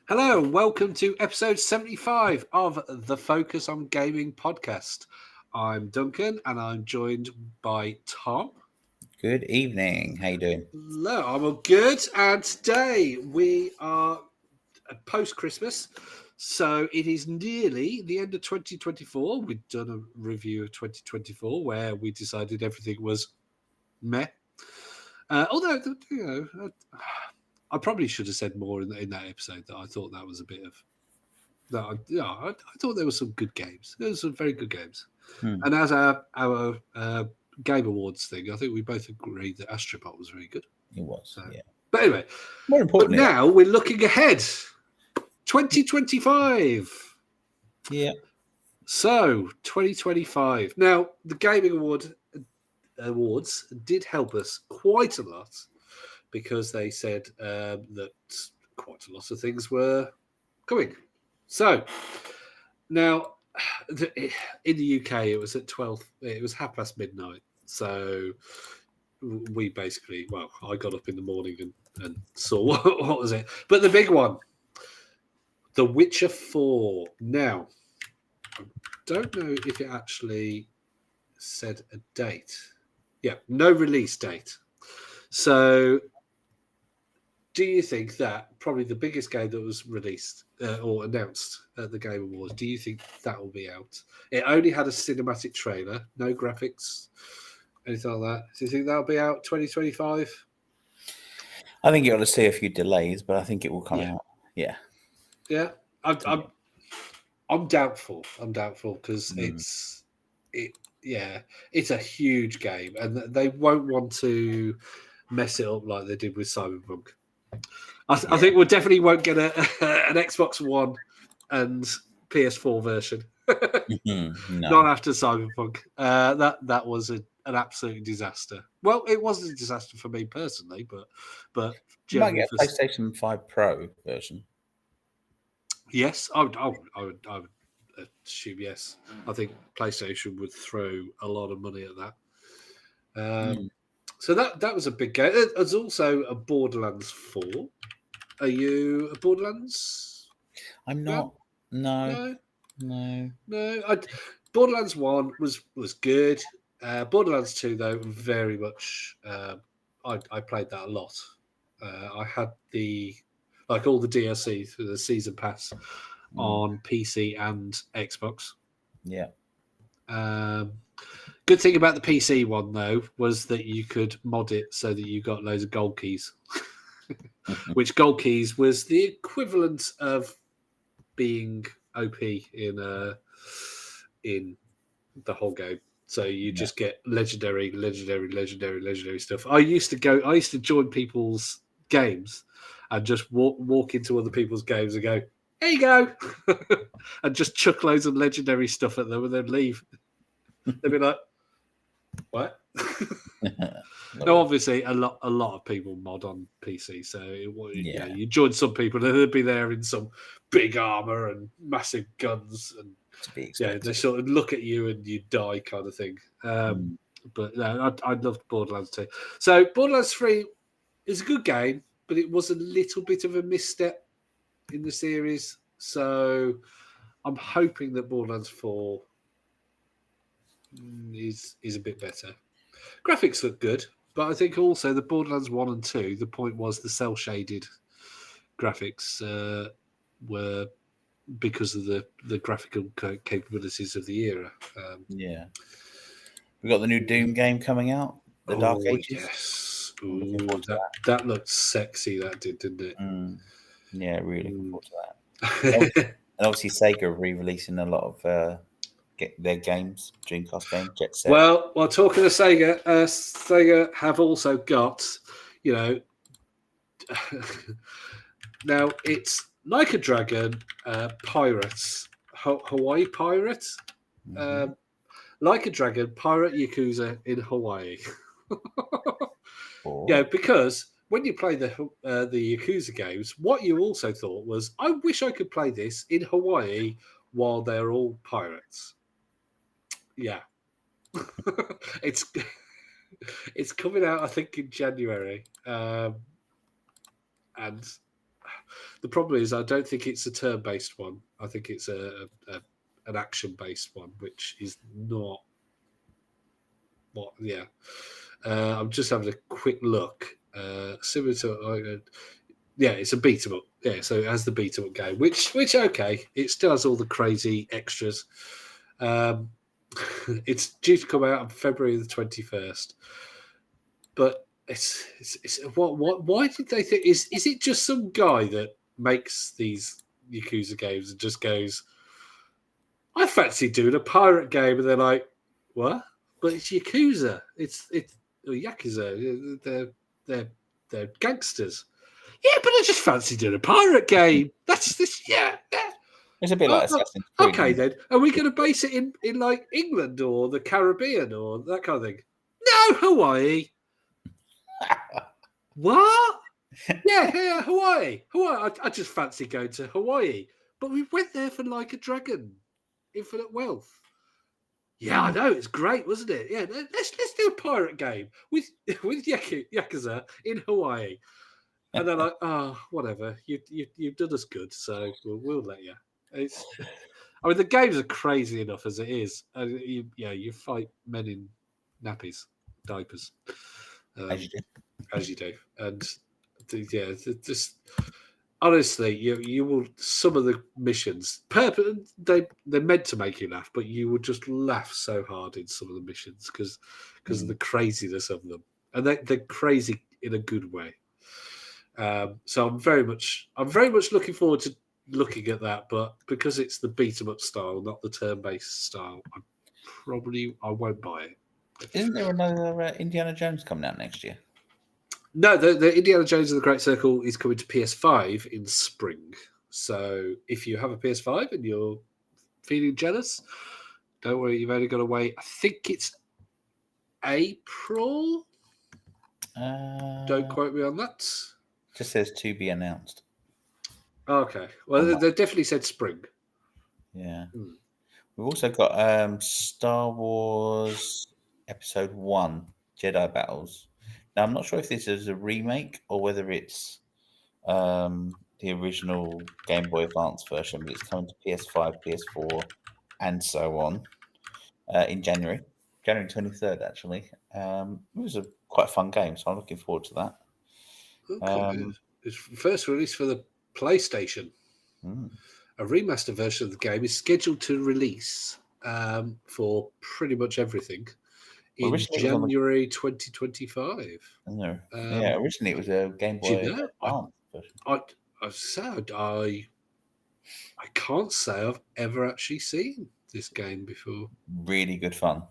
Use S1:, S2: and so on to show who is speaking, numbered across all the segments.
S1: Hello, welcome to episode 75 of the Focus on Gaming podcast. I'm Duncan and I'm joined by Tom.
S2: Good evening. How you doing?
S1: Hello, I'm all good. And today we are post Christmas. So it is nearly the end of 2024. We've done a review of 2024 where we decided everything was meh. Although, I probably should have said more in that episode that I thought that was a bit of no, yeah, I thought there were some good games. There were some very good games.
S2: Hmm.
S1: And as our Game Awards thing, I think we both agreed that Astrobot was very good.
S2: It was,
S1: So,
S2: yeah.
S1: but anyway,
S2: More
S1: but
S2: importantly,
S1: now we're looking ahead, 2025.
S2: yeah,
S1: So 2025. Now the Gaming Awards did help us quite a lot because they said that quite a lot of things were coming. So now, in the UK, it was at 12. It was midnight. So we basically, I got up in the morning and saw what was it. But the big one, The Witcher 4. Now, I don't know if it actually said a date. Yeah, no release date. So do you think that probably the biggest game that was released or announced at the Game Awards, do you think that will be out? It only had a cinematic trailer, no graphics, anything like that. Do you think that'll be out 2025?
S2: I think you'll to see a few delays, but I think it will come
S1: Yeah.
S2: out. Yeah.
S1: Yeah. I'm doubtful. I'm doubtful because
S2: Mm.
S1: it's a huge game and they won't want to mess it up like they did with Cyberpunk. I think we definitely won't get an Xbox One and PS4 version. Not
S2: No.
S1: after Cyberpunk. That was an absolute disaster. Well, it wasn't a disaster for me personally, but
S2: You might
S1: generally
S2: get
S1: for
S2: a PlayStation 5 Pro version.
S1: yes, I would assume yes. I think PlayStation would throw a lot of money at that.
S2: Mm.
S1: So that was a big game. There's also a Borderlands 4. Are you a Borderlands
S2: I'm
S1: fan?
S2: not. No.
S1: No.
S2: No.
S1: No, Borderlands 1 was good. Borderlands 2 though, very much. I played that a lot. I had all the DLC through the season pass
S2: Mm.
S1: on PC and Xbox.
S2: Yeah.
S1: Um, Good thing about the PC one though was that you could mod it so that you got loads of gold keys, which gold keys was the equivalent of being OP in the whole game. So you
S2: Yeah.
S1: just get legendary stuff. I used to join people's games and just walk into other people's games and go, "Here you go," and just chuck loads of legendary stuff at them and then leave. They'd be like, "What?" No,
S2: Lovely.
S1: obviously a lot of people mod on PC, so
S2: Yeah.
S1: you join some people and they'd be there in some big armor and massive guns and
S2: To be
S1: yeah, they
S2: expected.
S1: sort of look at you and you die kind of thing.
S2: Mm.
S1: But no, I loved Borderlands 2. So Borderlands 3 is a good game, but it was a little bit of a misstep in the series. So I'm hoping that Borderlands 4 is a bit better. Graphics look good, but I think also the Borderlands 1 and 2, the point was the cell shaded graphics were because of the graphical capabilities of the era.
S2: Yeah. We got the new Doom game coming out, The Dark
S1: Oh
S2: Ages.
S1: yes,
S2: I'm looking
S1: ooh,
S2: forward to
S1: that looked sexy. That didn't it?
S2: that. Yeah, really looking
S1: Mm.
S2: forward to that. And obviously, Sega are re-releasing a lot of their games, Dreamcast games, Jet Set.
S1: well, talking of Sega, Sega have also got, you know, now it's like a Dragon, Pirates, Hawaii Pirates,
S2: Mm-hmm.
S1: um, like a Dragon, Pirate Yakuza in Hawaii. Yeah,
S2: Oh,
S1: because when you play the Yakuza games, what you also thought was, I wish I could play this in Hawaii while they're all pirates. Yeah, it's it's coming out, I think, in January, and The problem is, I don't think it's a turn-based one. I think it's an action-based one, which is not what. Yeah, I'm just having a quick look. Similar to, yeah, it's a beat 'em up. Yeah, so it has the beat 'em up game, which okay, it still has all the crazy extras. It's due to come out on February the 21st, but it's what why did they think is it just some guy that makes these Yakuza games and just goes, I fancy doing a pirate game, and they're like, what? But it's Yakuza. It's Yakuza. They're gangsters. Yeah, but I just fancy doing a pirate game. That's this. Yeah.
S2: It's a bit like Assassin's Creed.
S1: Okay, then. Are we going to base it in like England or the Caribbean or that kind of thing? No, Hawaii. What? Yeah, Hawaii. I just fancy going to Hawaii. But we went there for like a dragon, infinite wealth. Yeah, I know, it's great, wasn't it? Yeah, let's do a pirate game with Yakuza in Hawaii. And they're like, oh, whatever. You've done us good, so we'll let you. I mean, the games are crazy enough as it is. You fight men in nappies, diapers, as you do, and just honestly, you will. Some of the missions, they're meant to make you laugh, but you would just laugh so hard in some of the missions because of the craziness of them, and they're crazy in a good way. So I'm very much looking forward to looking at that, but because it's the beat 'em up style, not the turn-based style, I won't buy it.
S2: Isn't there another Indiana Jones coming out next year?
S1: No, the Indiana Jones and the Great Circle is coming to PS5 in spring. So if you have a PS5 and you're feeling jealous, don't worry, you've only got to wait. I think it's April. Don't quote me on that.
S2: Just says to be announced.
S1: Okay. Well, they definitely said spring.
S2: Yeah. We've also got Star Wars Episode 1, Jedi Battles. Now, I'm not sure if this is a remake or whether it's the original Game Boy Advance version, but it's coming to PS5, PS4, and so on in January 23rd, actually. It was a quite fun game, so I'm looking forward to that.
S1: Okay. It's first release for the PlayStation. A remaster version of the game is scheduled to release for pretty much everything in January 2025.
S2: Yeah, originally it was a Game Boy Advance version.
S1: I can't say I've ever actually seen this game before.
S2: Really good fun.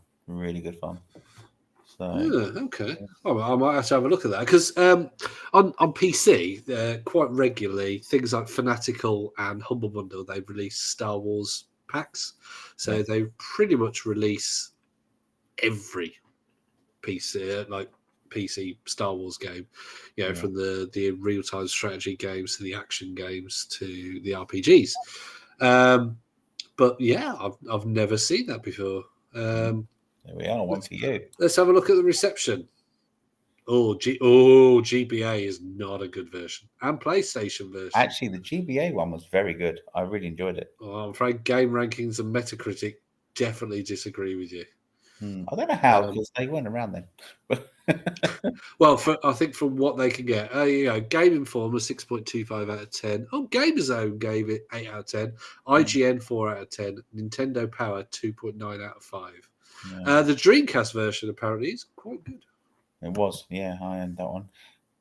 S2: So,
S1: okay. Oh, I might have to have a look at that because on PC, quite regularly, things like Fanatical and Humble Bundle, they release Star Wars packs. So they pretty much release every PC Star Wars game, from the real-time strategy games to the action games to the RPGs. But yeah, I've never seen that before.
S2: There we are, one for you.
S1: Let's have a look at the reception. GBA is not a good version. And PlayStation version.
S2: Actually, the GBA one was very good. I really enjoyed it.
S1: I'm afraid Game Rankings and Metacritic definitely disagree with you.
S2: I don't know how, because they weren't around then.
S1: Well, I think from what they can get, Game Informer 6.25 out of 10. Oh, GamerZone gave it 8 out of 10. IGN 4 out of 10. Nintendo Power 2.9 out of 5. Yeah. The Dreamcast version apparently is quite good.
S2: It was, yeah. I owned that one.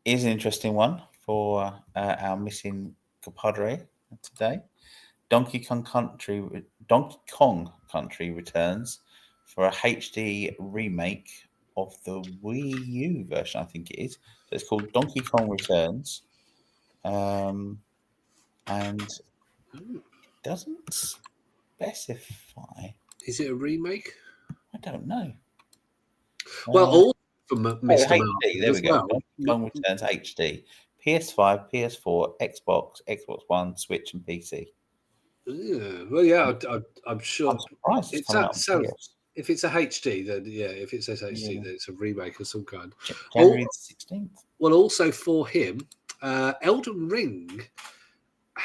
S2: Is an interesting one for our missing compadre today. Donkey Kong Country returns for a HD remake of the Wii U version, I think it is. So it's called Donkey Kong Returns, and it doesn't specify.
S1: Is it a remake?
S2: I don't know.
S1: Well, all from Mr.
S2: HD. There we go. Donkey Kong Returns HD. PS5, PS4, Xbox, Xbox One, Switch, and PC.
S1: Yeah. Well, yeah, I'm sure.
S2: I'm surprised.
S1: If it's a HD, then if it says HD, then it's a remake of some kind.
S2: January 16th.
S1: Well, also for him, Elden Ring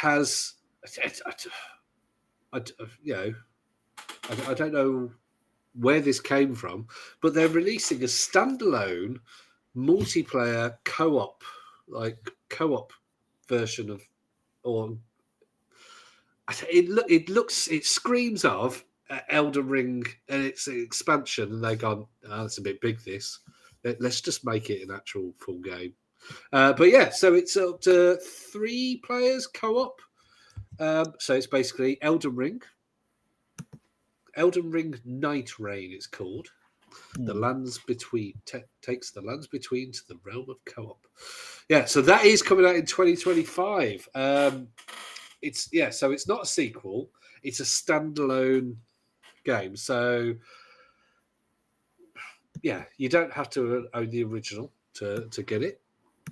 S1: has, I don't know where this came from, but they're releasing a standalone multiplayer co-op version of, or it screams of Elden Ring and its expansion, and they've gone, that's a bit big. Let's just make it an actual full game. But yeah, so it's up to 3 players co-op. So it's basically Elden Ring Night Rain. It's called. The lands between takes the lands between to the realm of co-op. Yeah, so that is coming out in 2025. So it's not a sequel; it's a standalone game. So yeah, you don't have to own the original to get it,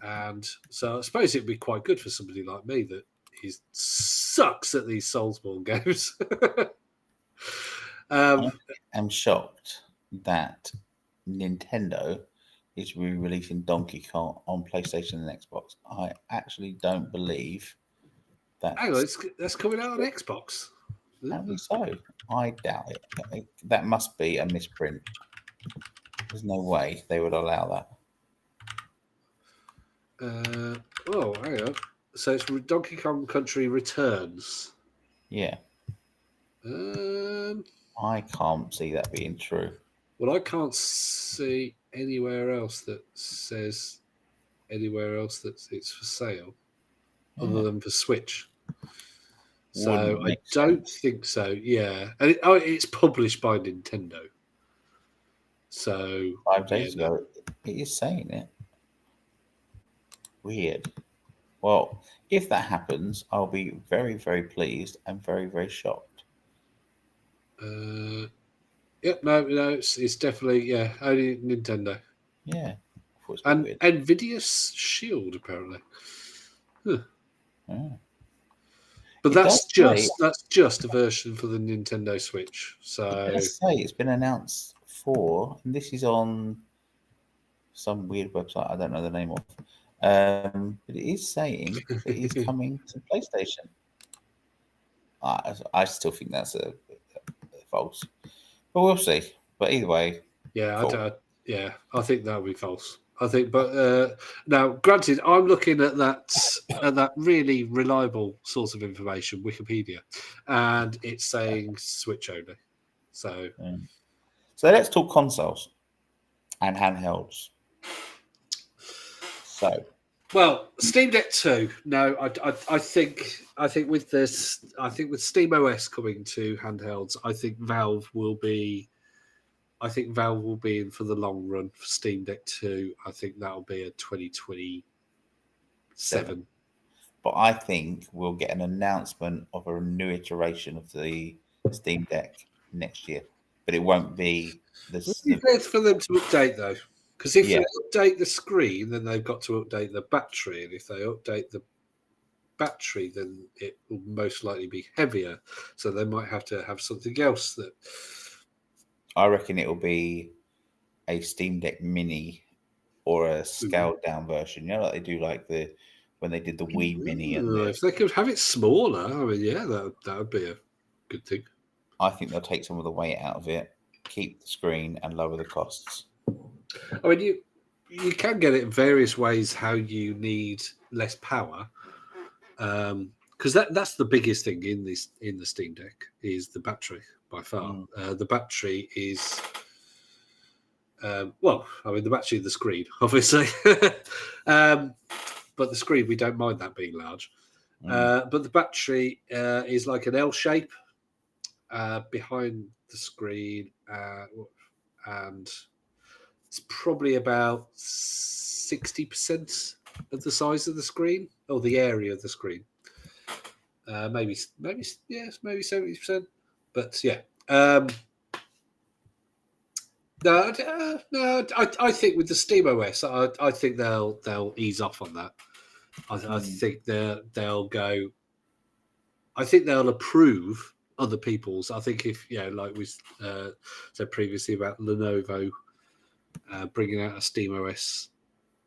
S1: and so I suppose it'd be quite good for somebody like me that sucks at these Soulsborne games.
S2: I'm shocked that Nintendo is re-releasing Donkey Kong on PlayStation and Xbox. I actually don't believe that.
S1: Hang on, that's coming out on Xbox.
S2: Apparently so. I doubt it. That must be a misprint. There's no way they would allow
S1: that. Hang on. So it's Donkey Kong Country Returns.
S2: Yeah. I can't see that being true.
S1: Well, I can't see anywhere else that says that it's for sale, other than for Switch. So I don't think so. Yeah, and it's published by Nintendo. So
S2: 5 days ago, it is saying it. Weird. Well, if that happens, I'll be very, very pleased and very, very shocked.
S1: No, it's definitely only Nintendo.
S2: Yeah,
S1: and Nvidia's Shield apparently. Huh.
S2: Yeah.
S1: But that's just a version for the Nintendo Switch. So
S2: let's say it's been announced for, and this is on some weird website I don't know the name of. But it is saying that it is coming to PlayStation. I still think that's a false, but we'll see. But either way,
S1: cool. I think that would be false. I think, but now, granted, I'm looking at that really reliable source of information, Wikipedia, and it's saying Switch only. So
S2: let's talk consoles and handhelds. So,
S1: well, Steam Deck 2. No, I think with this, with Steam OS coming to handhelds, I think Valve will be in for the long run for Steam Deck 2. I think that'll be a 2027.
S2: But I think we'll get an announcement of a new iteration of the Steam Deck next year. But it won't be
S1: it's for them to update though. Because if they update the screen, then they've got to update the battery. And if they update the battery, then it will most likely be heavier. So they might have to have something else that...
S2: I reckon it will be a Steam Deck Mini or a scaled down version. You know, like they do, when they did the Wii Mini.
S1: If they could have it smaller, I mean, that would be a good thing.
S2: I think they'll take some of the weight out of it, keep the screen, and lower the costs.
S1: I mean, you can get it in various ways. How you need less power, because that's the biggest thing in the Steam Deck is the battery. By far, the battery is the battery of the screen, obviously, but the screen we don't mind that being large. But the battery is like an L shape behind the screen, and it's probably about 60% of the size of the screen or the area of the screen. Maybe 70%. But yeah, I think with the Steam OS, I think they'll ease off on that. I think they'll go. I think they'll approve other people's. I think if like we said previously about Lenovo bringing out a Steam OS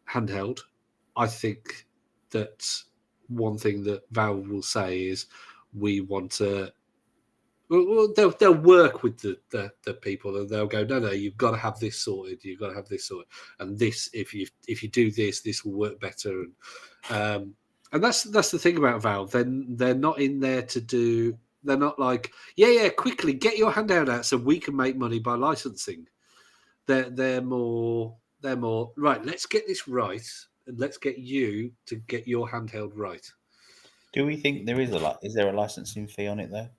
S1: handheld, I think that one thing that Valve will say is we want to. Well, they'll work with the people, and they'll go, no, you've got to have this sorted. You've got to have this sorted, and this if you do this will work better. And that's the thing about Valve. Then they're not in there to do. They're not like, quickly get your handheld out so we can make money by licensing. They're more right. Let's get this right, and let's get you to get your handheld right.
S2: Do we think there is is there a licensing fee on it though?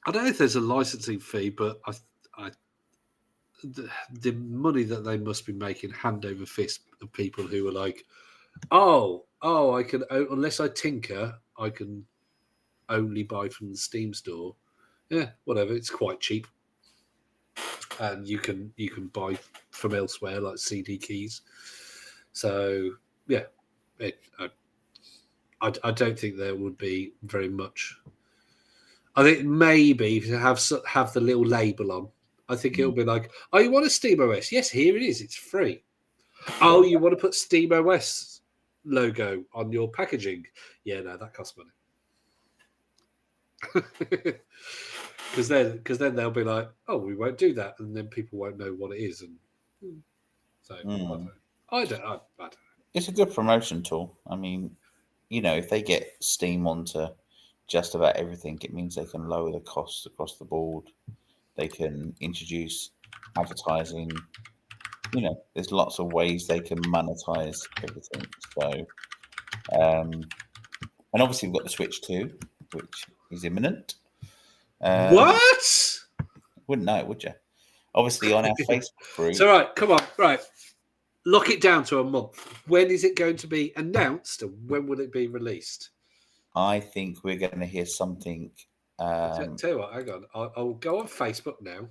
S1: I don't know if there's a licensing fee, but the money that they must be making hand over fist of people who are like, I can, unless I tinker, I can only buy from the Steam store. Yeah, whatever. It's quite cheap, and you can buy from elsewhere like CD keys. So yeah, I don't think there would be very much. I think maybe to have the little label on. I think it'll be like, oh, you want a SteamOS? Yes, here it is. It's free. Oh, you want to put SteamOS logo on your packaging? Yeah, no, that costs money. Because then they'll be like, oh, we won't do that, and then people won't know what it is, and so I don't know.
S2: It's a good promotion tool. I mean, if they get Steam onto just about everything, it means they can lower the costs across the board. They can introduce advertising. There's lots of ways they can monetize everything. So, and obviously we've got the Switch 2, which is imminent.
S1: What?
S2: Wouldn't know it, would you? Obviously on our Facebook group.
S1: So right, come on, right. Lock it down to a month. When is it going to be announced, and when will it be released?
S2: I think we're going to hear something.
S1: Tell you what, hang on. I'll go on Facebook now.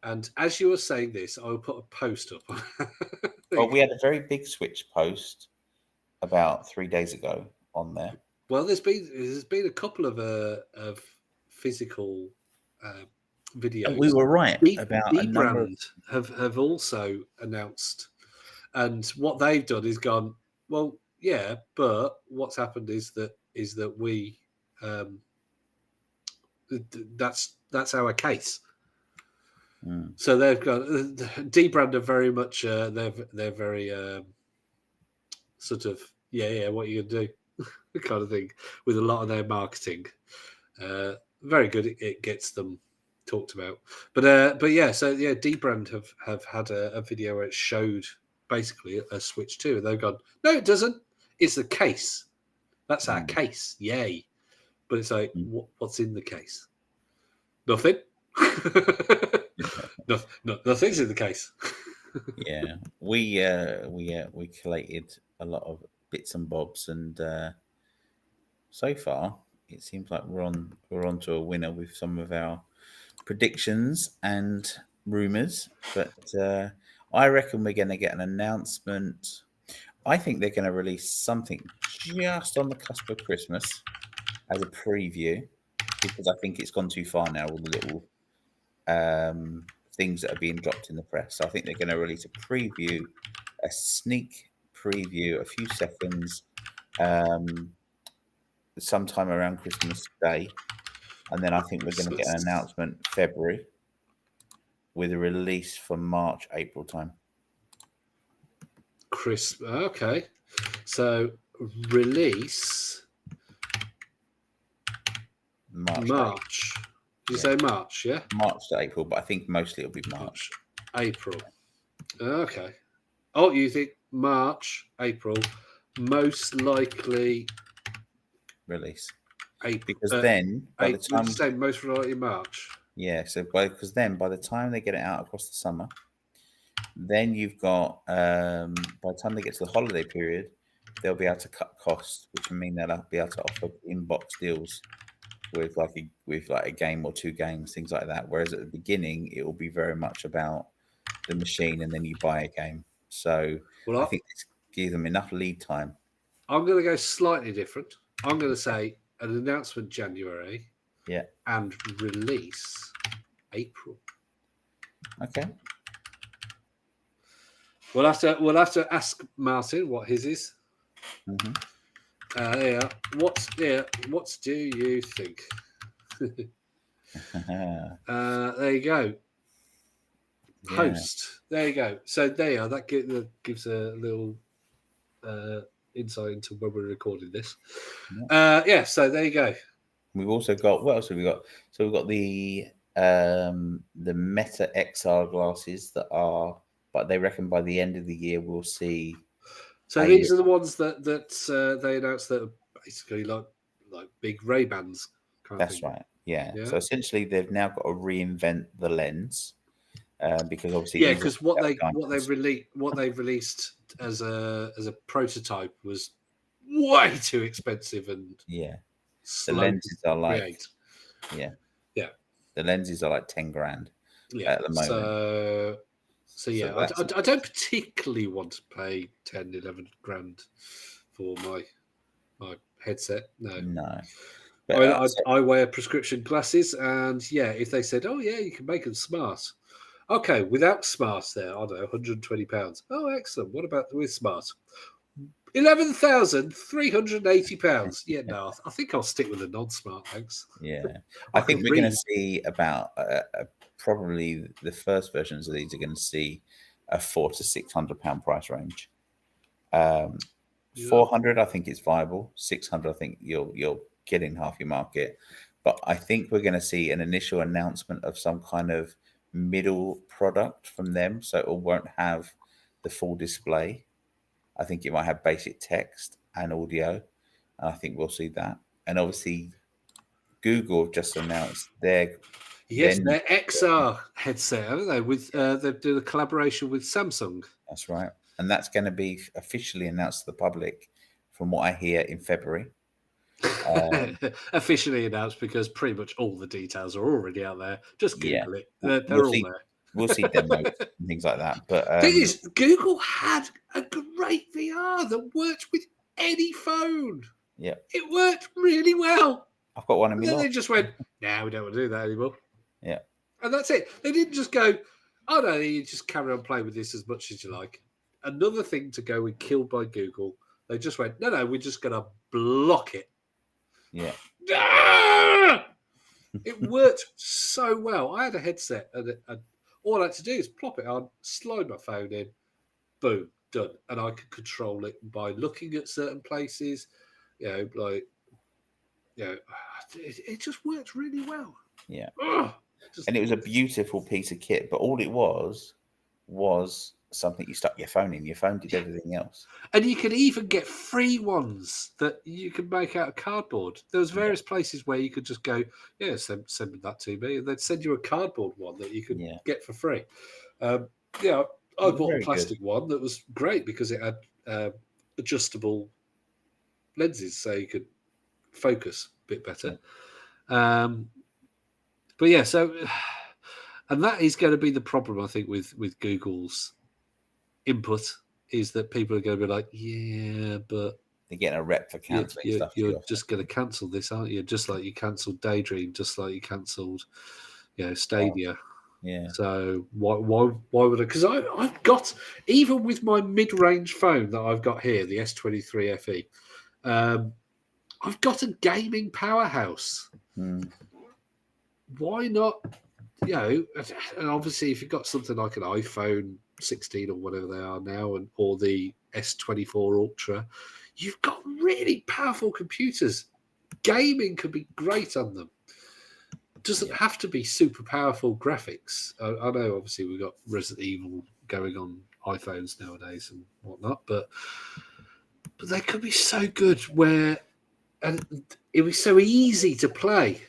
S1: And as you were saying this, I'll put a post up.
S2: Well, we had a very big Switch post about 3 days ago on there.
S1: Well, there's been a couple of physical videos.
S2: And we were right about a number.
S1: have also announced, and what they've done is gone, well, yeah, but what's happened is that we that's our case. So they've got Dbrand are very much they're very sort of what you gonna do kind of thing with a lot of their marketing. Very good. It gets them talked about, but yeah. So yeah, Dbrand have had a video where it showed basically a Switch 2, and they've gone, no, it doesn't. It's the case. That's our case. Yay! But it's like, what's in the case? Nothing. Nothing's in the case.
S2: Yeah, we collated a lot of bits and bobs, and so far it seems like we're on to a winner with some of our predictions and rumors. But I reckon we're going to get an announcement. I think they're going to release something just on the cusp of Christmas as a preview, because I think it's gone too far now with the little things that are being dropped in the press. So I think they're going to release a preview, a sneak preview, a few seconds, sometime around Christmas Day. And then I think we're going to get an announcement February with a release for March, April time.
S1: Okay. So release March. Did you say March? Yeah,
S2: March to April, but I think mostly it'll be March.
S1: April. Okay. Oh, you think March, April, most likely
S2: release?
S1: April,
S2: because then by the time
S1: say most likely March.
S2: Yeah, so because then by the time they get it out across the summer, then you've got by the time they get to the holiday period, they'll be able to cut costs, which will mean they'll be able to offer in-box deals with like a game or two games, things like that. Whereas at the beginning, it will be very much about the machine, and then you buy a game. So I think this gives them enough lead time.
S1: I'm going to go slightly different. I'm going to say an announcement January, and release April.
S2: Okay.
S1: We'll have to ask Martin what his is.
S2: Mhm.
S1: What do you think? There you go. Post. There you go. So there, that gives a little insight into when we're recording this. So there you go.
S2: We've also got, what else have we got? So we've got the Meta XR glasses but they reckon by the end of the year we'll see.
S1: So these are the ones that they announced that are basically like big Ray-Bans.
S2: That's right. Yeah. So essentially, they've now got to reinvent the lens because obviously,
S1: because what they've released as a prototype was way too expensive and
S2: the lenses are like
S1: yeah,
S2: the lenses are like 10 grand at the moment.
S1: So I don't particularly want to pay 10, 11 grand for my headset. No. But I wear prescription glasses, and if they said, "Oh yeah, you can make them smart," okay, without smart, there, I don't know, £120. Oh, excellent. What about with smart? £11,380. Yeah, no, I think I'll stick with the non-smart. Thanks.
S2: Yeah, I think we're going to see about probably the first versions of these are going to see a £400 to £600 price range. 400, I think it's viable. 600, I think you're getting half your market. But I think we're going to see an initial announcement of some kind of middle product from them, so it won't have the full display. I think it might have basic text and audio, and I think we'll see that. And obviously, Google have just announced their
S1: XR headset, haven't they? With they're doing a collaboration with Samsung.
S2: That's right, and that's going to be officially announced to the public, from what I hear, in February.
S1: Officially announced because pretty much all the details are already out there. Just Google it; they're all there.
S2: We'll see demos and things like that. But
S1: thing is, Google had a great VR that worked with any phone.
S2: Yeah,
S1: it worked really well.
S2: I've got one in my
S1: Then they just went, "Nah, we don't want to do that anymore."
S2: Yeah,
S1: and that's it. They didn't just go, "Oh no, you just carry on playing with this as much as you like." Another thing to go and killed by Google. They just went, "No, we're just going to block it."
S2: Yeah.
S1: It worked so well. I had a headset, and all I had to do is plop it on, slide my phone in, boom, done. And I could control it by looking at certain places. It just worked really well.
S2: Yeah. And it was a beautiful piece of kit, but all it was something you stuck your phone in. Your phone did everything else.
S1: And you could even get free ones that you could make out of cardboard. There was various places where you could just go, send that to me, and they'd send you a cardboard one that you could get for free. I bought a plastic one that was great because it had adjustable lenses, so you could focus a bit better. And that is going to be the problem, I think, with Google's input, is that people are going to be like, but
S2: they're getting a rep for cancelling stuff.
S1: You're just going to cancel this, aren't you? Just like you cancelled Daydream, just like you cancelled, Stadia.
S2: Yeah.
S1: So why would I? Because I've got, even with my mid-range phone that I've got here, the S23 FE, I've got a gaming powerhouse. Why not? And obviously, if you've got something like an iPhone 16 or whatever they are now, or the S24 Ultra, you've got really powerful computers. Gaming could be great on them. It doesn't have to be super powerful graphics. I know, obviously, we've got Resident Evil going on iPhones nowadays and whatnot, but they could be so good and it was so easy to play.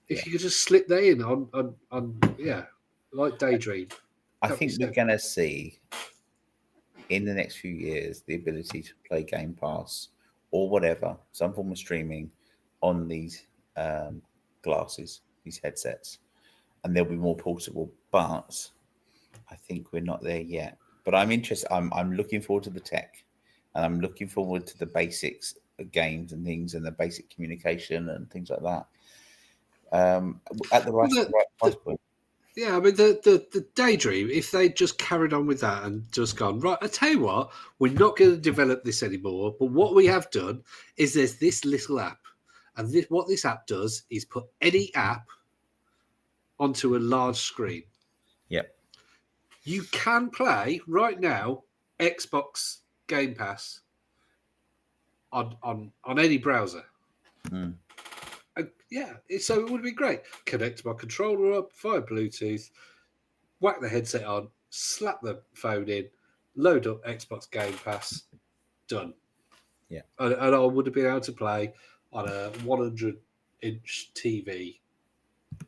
S1: If you could just slip that in on like Daydream.
S2: I think we're going to see in the next few years the ability to play Game Pass or whatever, some form of streaming on these glasses, these headsets, and they'll be more portable. But I think we're not there yet. But I'm interested. I'm looking forward to the tech, and I'm looking forward to the basics of games and things, and the basic communication and things like that. At the right price point.
S1: Yeah, I mean the Daydream, if they just carried on with that and just gone, right, I tell you what, we're not going to develop this anymore, but what we have done is there's this little app. And what this app does is put any app onto a large screen.
S2: Yep.
S1: You can play right now Xbox Game Pass on any browser.
S2: Mm.
S1: Yeah, so it would be great. Connect my controller up via Bluetooth, whack the headset on, slap the phone in, load up Xbox Game Pass, done.
S2: Yeah.
S1: And I would have been able to play on a 100-inch TV,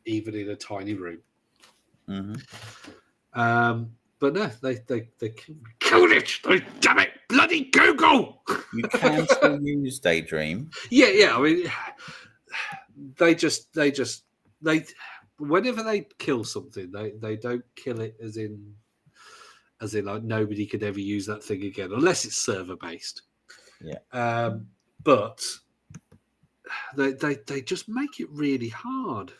S1: even in a tiny room.
S2: Mm-hmm.
S1: But no, they killed it. Damn it, bloody Google!
S2: You can still use Daydream.
S1: Yeah. I mean, they whenever they kill something, they don't kill it as in like nobody could ever use that thing again unless it's server based.
S2: Yeah.
S1: But they just make it really hard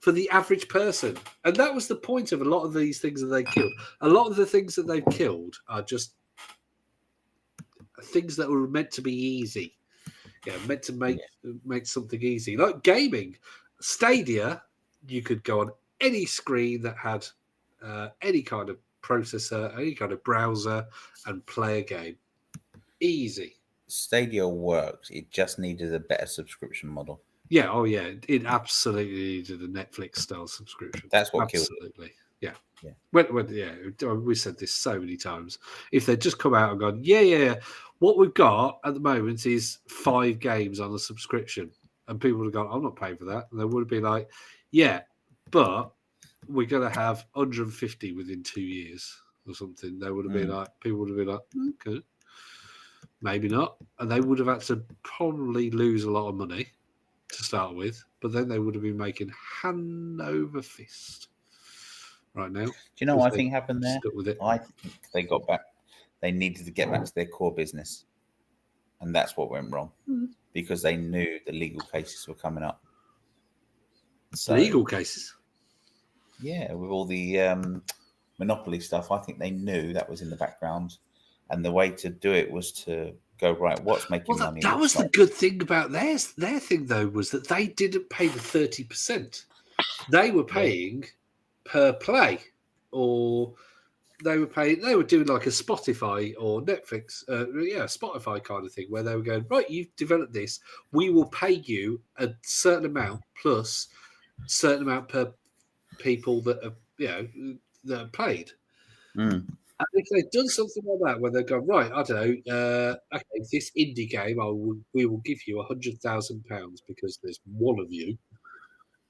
S1: for the average person, and that was the point of a lot of these things that they killed. A lot of the things that they've killed are just things that were meant to be easy. Yeah, meant to make something easy, like gaming. Stadia, you could go on any screen that had any kind of processor, any kind of browser, and play a game. Easy.
S2: Stadia works. It just needed a better subscription model.
S1: Yeah. Oh, yeah. It absolutely needed a Netflix style subscription.
S2: That's what killed it.
S1: Absolutely. Yeah.
S2: Yeah.
S1: We said this so many times. If they'd just come out and gone, yeah. What we've got at the moment is 5 games on a subscription, and people would have gone, I'm not paying for that. And they would have been like, yeah, but we're going to have 150 within 2 years or something. They would have been like, people would have been like, okay, maybe not. And they would have had to probably lose a lot of money to start with, but then they would have been making hand over fist right now.
S2: Do you know what I think happened there?
S1: Stuck with it.
S2: I think they got back. They needed to get back to their core business, and that's what went wrong because they knew the legal cases were coming up. So,
S1: legal cases?
S2: Yeah, with all the monopoly stuff, I think they knew that was in the background, and the way to do it was to go, right, what's making money?
S1: That was the good thing about their thing, though, was that they didn't pay the 30%. They were paying per play, or they were doing like a Spotify or Netflix, Spotify kind of thing, where they were going, right, you've developed this, we will pay you a certain amount plus a certain amount per people that have, that are paid. And if they've done something like that, where they've gone, right, I don't know, okay, this indie game, we will give you £100,000 because there's one of you.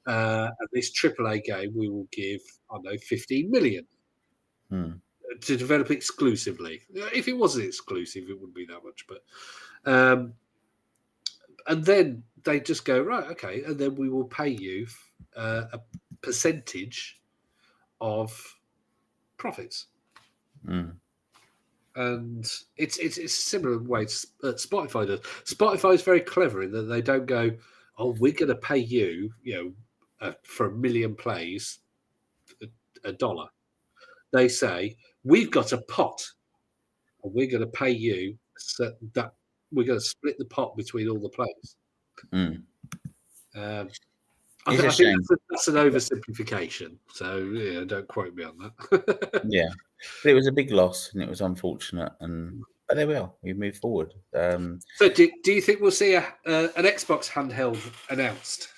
S1: And this AAA game, we will give, 15 million to develop exclusively. If it wasn't exclusive, it wouldn't be that much. But and then they just go, right, okay, and then we will pay you a percentage of profits. And it's a similar way Spotify does. Spotify is very clever in that they don't go, oh, we're going to pay you, for 1 million plays, $1. They say, we've got a pot, and we're going to pay you so that we're going to split the pot between all the plays. I think that's an oversimplification. So don't quote me on that.
S2: Yeah, but it was a big loss, and it was unfortunate. But there we are. We move forward.
S1: So, do you think we'll see an Xbox handheld announced?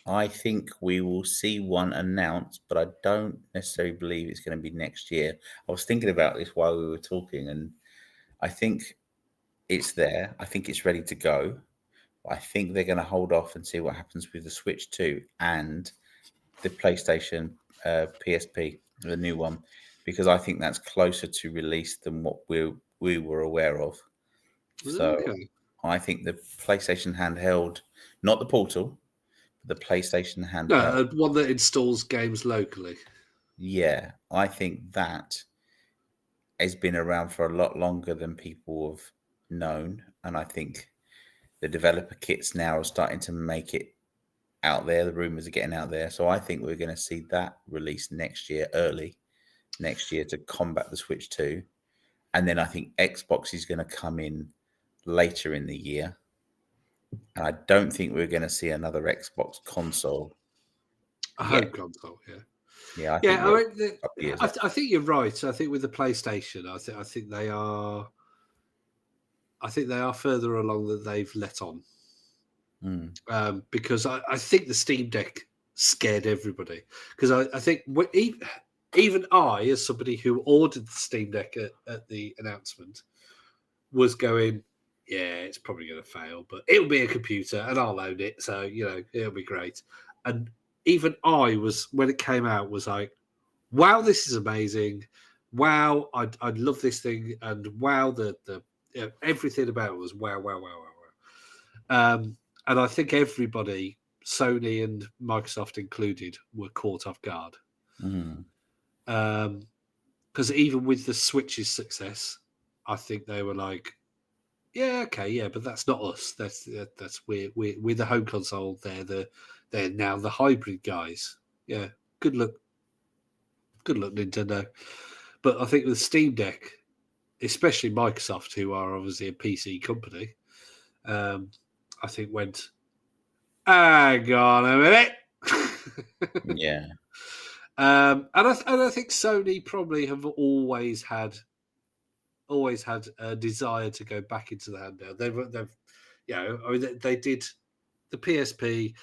S2: I think we will see one announced, but I don't necessarily believe it's going to be next year. I was thinking about this while we were talking, and I think it's there. I think it's ready to go. I think they're going to hold off and see what happens with the Switch 2 and the PlayStation PSP, the new one, because I think that's closer to release than what we were aware of. So I think the PlayStation handheld, not the Portal, the PlayStation handheld.
S1: No, one that installs games locally.
S2: Yeah, I think that has been around for a lot longer than people have known, and I think the developer kits now are starting to make it out there. The rumors are getting out there. So I think we're going to see that released next year, early next year, to combat the Switch 2. And then I think Xbox is going to come in later in the year. And I don't think we're going to see another Xbox console.
S1: A home console, yeah.
S2: Yeah,
S1: I think you're right. I think with the PlayStation, I think they are. I think they are further along than they've let on. Because I think the Steam Deck scared everybody. Because I think even I, as somebody who ordered the Steam Deck at the announcement, was going, yeah, it's probably going to fail, but it'll be a computer and I'll own it. So, it'll be great. And even I was, when it came out, was like, wow, this is amazing. Wow, I'd love this thing. And wow, the everything about it was wow, wow, wow, wow, wow. And I think everybody, Sony and Microsoft included, were caught off guard. Because even with the Switch's success, I think they were like, yeah, okay, yeah, but that's not us. That's we're the home console. They're now the hybrid guys. Yeah, good luck, Nintendo. But I think with Steam Deck, especially Microsoft, who are obviously a PC company, I think went, hang on a minute.
S2: Yeah.
S1: And I think Sony probably have always had a desire to go back into the handheld. They've they did the PSP.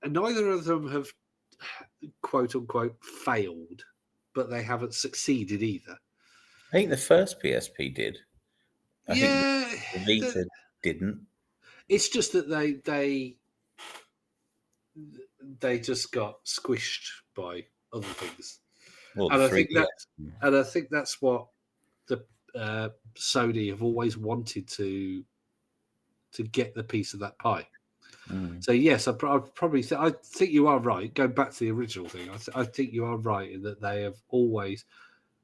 S1: Neither of them have quote unquote failed, but they haven't succeeded either.
S2: I think the first PSP did. I
S1: think
S2: the Vita didn't.
S1: It's just that they just got squished by other things.
S2: Well,
S1: and I think that's what the Sony have always wanted to get the piece of that pie. So yes, I think you are right. Going back to the original thing, I think you are right in that they have always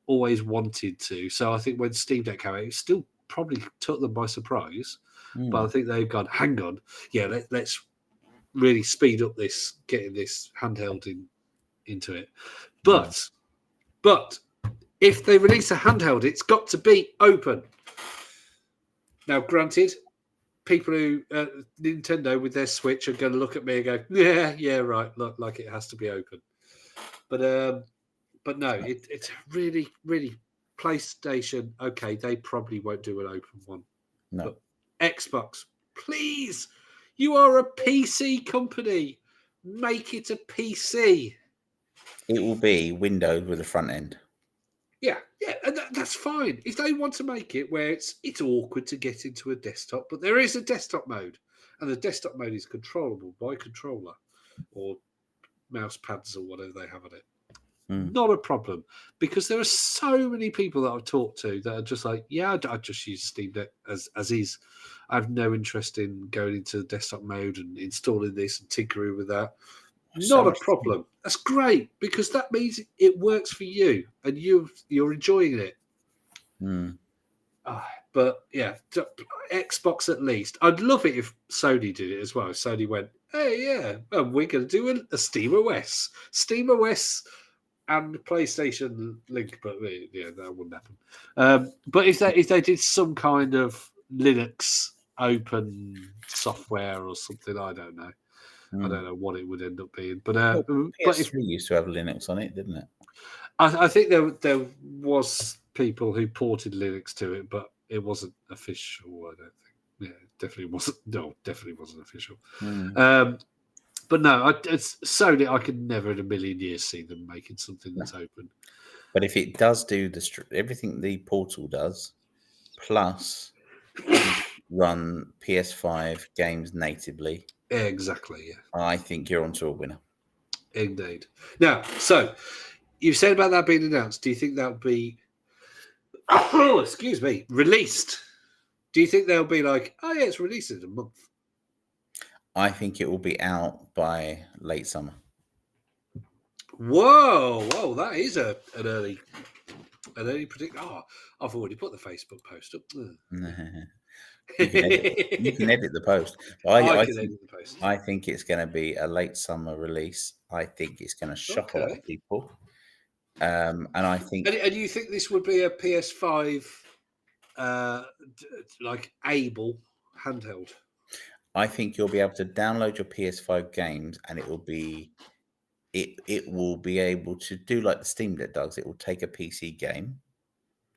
S1: wanted to. So I think when Steam Deck came out, it still probably took them by surprise. But I think they've gone, hang on, yeah, let's really speed up getting this handheld into it. But if they release a handheld, it's got to be open. Now, granted, people who Nintendo with their Switch are going to look at me and go, yeah, right, look, like it has to be open. But no, it's really, really PlayStation. Okay, they probably won't do an open one.
S2: No.
S1: But Xbox, please, you are a PC company. Make it a PC.
S2: It will be windowed with a front end.
S1: Yeah, and that's fine. If they want to make it where it's awkward to get into a desktop, but there is a desktop mode, and the desktop mode is controllable by controller or mouse pads or whatever they have on it. Not a problem, because there are so many people that I've talked to that are just like, yeah, I just use Steam Deck as is. I have no interest in going into the desktop mode and installing this and tinkering with that. Not a problem. That's great, because that means it works for you and you're enjoying it. But yeah, Xbox at least. I'd love it if Sony did it as well. If Sony went, hey, yeah, well, we're going to do a SteamOS. SteamOS and PlayStation Link, but yeah, that wouldn't happen. But if they did some kind of Linux open software or something, I don't know. I don't know what it would end up being. But
S2: PS3 used to have Linux on it, didn't it?
S1: I think there was people who ported Linux to it, but it wasn't official. I don't think. Yeah, definitely wasn't. No, definitely wasn't official. But no, it's Sony. I could never in a million years see them making something that's open.
S2: But if it does do everything the Portal does, plus run PS5 games natively,
S1: exactly. Yeah,
S2: I think you're onto a winner.
S1: Indeed. Now, so you've said about that being announced. Do you think that'll be? Oh, excuse me, released? Do you think they'll be like, oh yeah, it's released in a month?
S2: I think it will be out by late summer.
S1: Whoa, that is an early prediction. Oh, I've already put the Facebook post up.
S2: You can edit the post.
S1: I can edit the post.
S2: I think it's going to be a late summer release. I think it's going to shock a lot of people. And I think.
S1: And you think this would be a PS5 like able handheld?
S2: I think you'll be able to download your PS5 games, and it will be able to do like the Steam Deck does. It will take a PC game,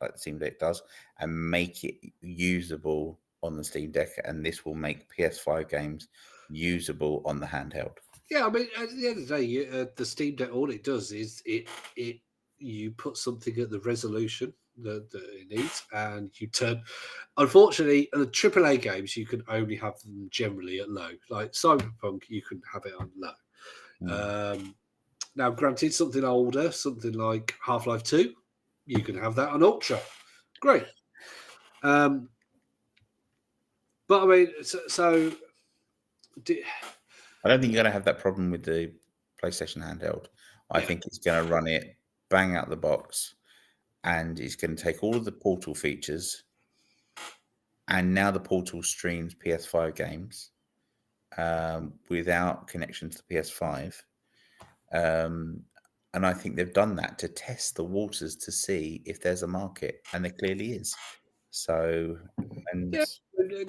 S2: like the Steam Deck does, and make it usable on the Steam Deck, and this will make PS5 games usable on the handheld.
S1: Yeah, I mean, at the end of the day, the Steam Deck, all it does is you put something at the resolution that it needs, and you turn. Unfortunately, the AAA games you can only have them generally at low. Like Cyberpunk, you can have it on low. Now, granted, something older, something like Half-Life 2, you can have that on Ultra. Great. But I mean, so
S2: I don't think you're going to have that problem with the PlayStation handheld. I think it's going to run it bang out the box, and it's going to take all of the Portal features, and now the Portal streams PS5 games without connection to the PS5. And I think they've done that to test the waters to see if there's a market, and there clearly is. So, and I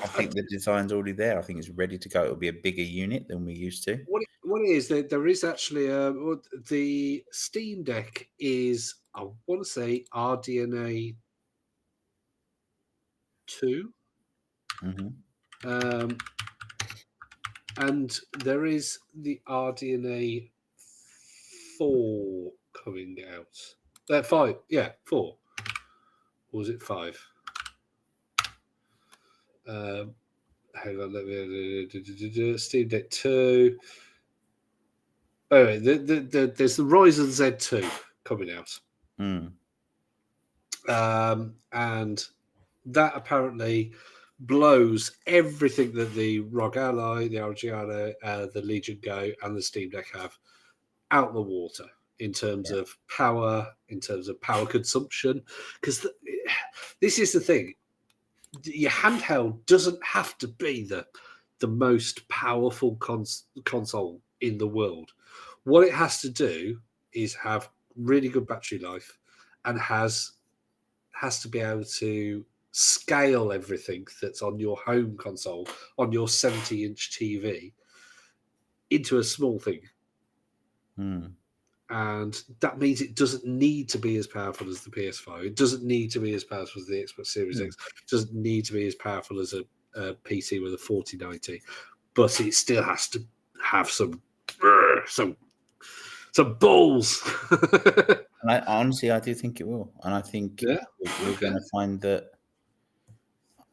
S2: think the design's already there. I think it's ready to go. It'll be a bigger unit than we used to.
S1: What it is, there is actually the Steam Deck is, I want to say, RDNA 2. And there is the RDNA 4 coming out. 5, yeah, 4. Or was it 5? Hang on, let me Steam Deck 2. Anyway, there's the Ryzen Z2 coming out. And that apparently blows everything that the ROG Ally, the ROG Ally, the Legion Go, and the Steam Deck have out the water in terms of power, in terms of power consumption. Because this is the thing. Your handheld doesn't have to be the most powerful console in the world. What it has to do is have really good battery life, and has to be able to scale everything that's on your home console, on your 70-inch TV, into a small thing. And that means it doesn't need to be as powerful as the PS5. It doesn't need to be as powerful as the Xbox Series X. It doesn't need to be as powerful as a PC with a 4090. But it still has to have some balls.
S2: And honestly, I do think it will. And I think we're going to find that,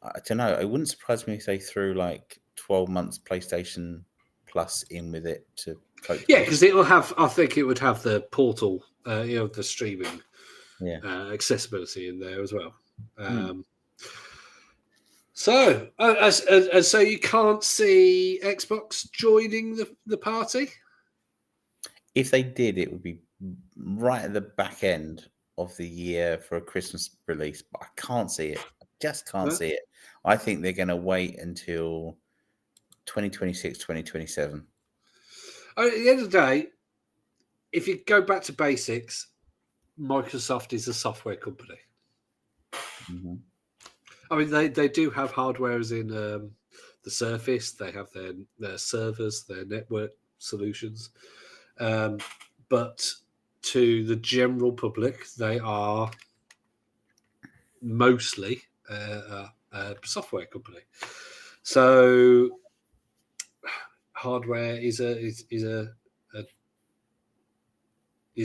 S2: I don't know, it wouldn't surprise me if they threw like 12 months PlayStation Plus in with it to cope.
S1: Yeah, because it will have, I think it would have the Portal, the streaming accessibility in there as well. So, so you can't see Xbox joining the party?
S2: If they did, it would be right at the back end of the year for a Christmas release, but I can't see it. I just can't see it. I think they're going to wait until 2026, 2027.
S1: At the end of the day, if you go back to basics, Microsoft is a software company. I mean, they do have hardware as in the Surface. They have their servers, their network solutions. But to the general public, they are mostly a software company. So hardware is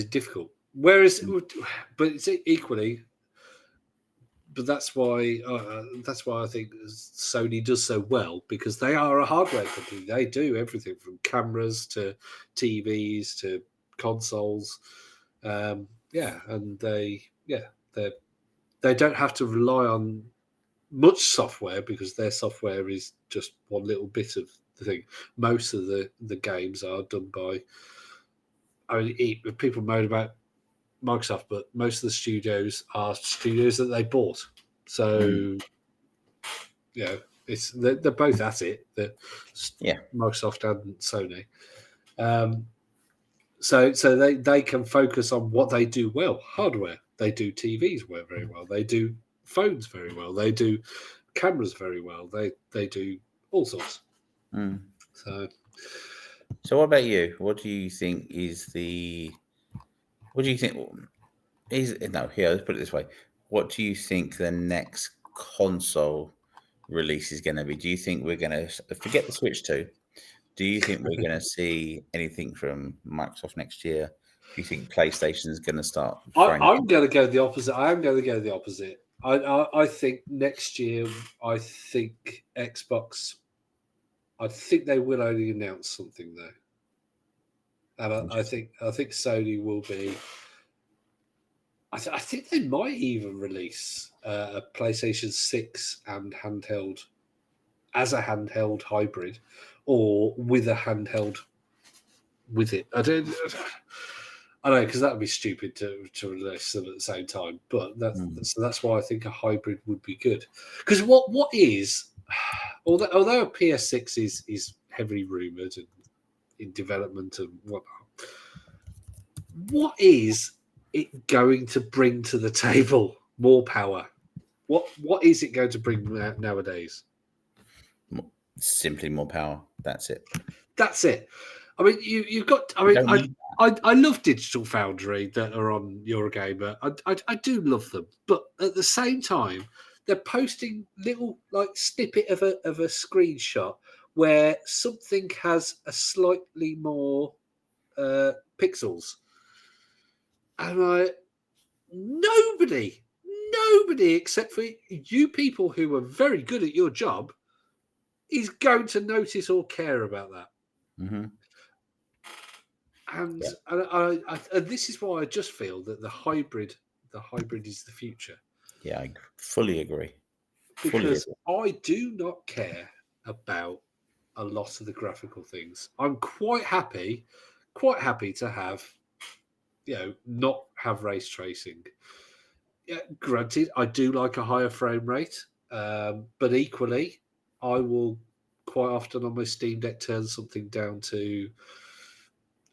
S1: difficult. Whereas, but it's equally. But that's why I think Sony does so well, because they are a hardware company. They do everything from cameras to TVs to consoles. And they don't have to rely on much software, because their software is just one little bit of the thing. Most of the games are done by. I mean, people moan about Microsoft, but most of the studios are studios that they bought. So, They're both at it.
S2: Yeah.
S1: Microsoft and Sony. So they can focus on what they do well. Hardware. They do TVs very well. They do phones very well. They do cameras very well. They do all sorts.
S2: So what about you? What do you think is the? What do you think is no? Here, let's put it this way. What do you think the next console release is going to be? Do you think we're going to forget the Switch 2? Do you think we're going to see anything from Microsoft next year? Do you think PlayStation is going to start?
S1: I'm going to go the opposite. I am going to go the opposite. I think next year, I think Xbox. I think they will only announce something though, and I think Sony will be. I think they might even release a PlayStation 6 and handheld as a handheld hybrid, or with a handheld with it. I know, because that would be stupid to release them at the same time. But that's why I think a hybrid would be good. Because what is, although a PS6 is heavily rumoured and in development and whatnot, what is it going to bring to the table? More power. What is it going to bring nowadays?
S2: Simply more power. That's it.
S1: That's it. I mean, you've got. I mean, I love Digital Foundry that are on Eurogamer. I do love them, but at the same time, they're posting little snippet of a screenshot where something has a slightly more pixels, and nobody except for you people who are very good at your job is going to notice or care about that.
S2: Mm-hmm.
S1: And and this is why I just feel that the hybrid is the future.
S2: Yeah, I fully agree.
S1: Because I do not care about a lot of the graphical things. I'm quite happy to have, not have race tracing. Yeah, granted, I do like a higher frame rate, but equally, I will quite often on my Steam Deck turn something down to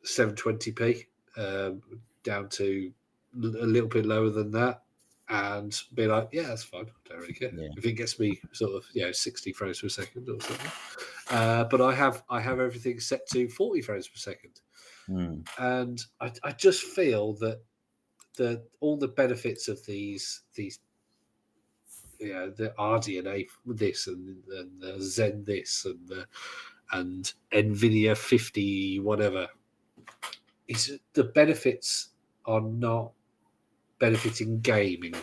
S1: 720p, down to a little bit lower than that, and be like, yeah, that's fine. I don't really care if it gets me sort of 60 frames per second or something. But I have everything set to 40 frames per second, and I just feel that all the benefits of these the RDNA this and the Zen this and NVIDIA 50 whatever. The benefits are not benefiting gaming;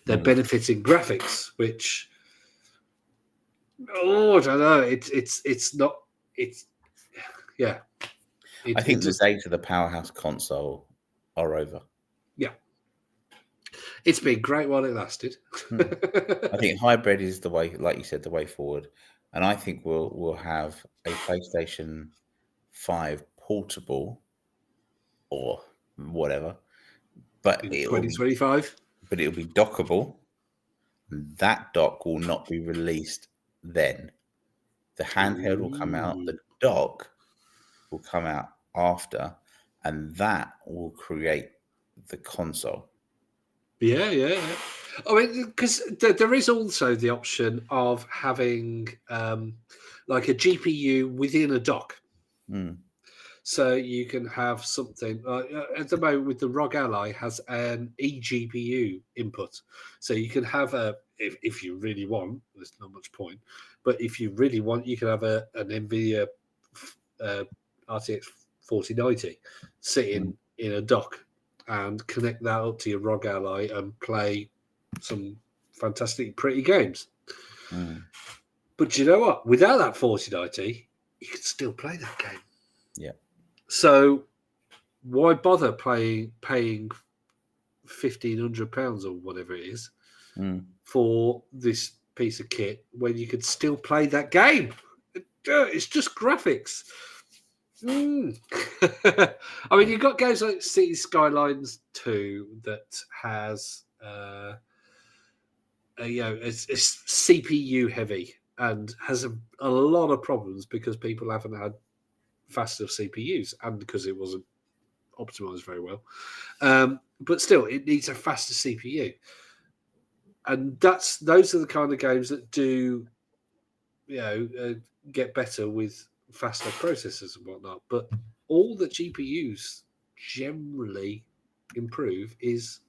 S1: they're benefiting graphics, which I don't know. It's not. It's yeah.
S2: I think the days of the powerhouse console are over.
S1: Yeah, it's been great while it lasted.
S2: I think hybrid is the way, like you said, the way forward, and I think we'll have a PlayStation 5 portable or whatever, but
S1: in 2025.
S2: But it'll be dockable. That dock will not be released then. The handheld will come out. The dock will come out after, and that will create the console.
S1: Yeah. I mean, because there is also the option of having like a GPU within a dock. So you can have something at the moment with the ROG Ally has an eGPU input. So you can have if you really want, there's not much point, but if you really want, you can have an NVIDIA RTX 4090 sitting in a dock and connect that up to your ROG Ally and play some fantastic, pretty games. But you know what? Without that 4090, you can still play that game.
S2: Yeah.
S1: So why bother paying £1,500 or whatever it is for this piece of kit when you could still play that game? It's just graphics. I mean, you've got games like City Skylines 2 that has it's CPU heavy, and has a lot of problems because people haven't had fast enough CPUs and because it wasn't optimized very well. But still, it needs a faster CPU, and those are the kind of games that do, get better with faster processors and whatnot. But all that GPUs generally improve is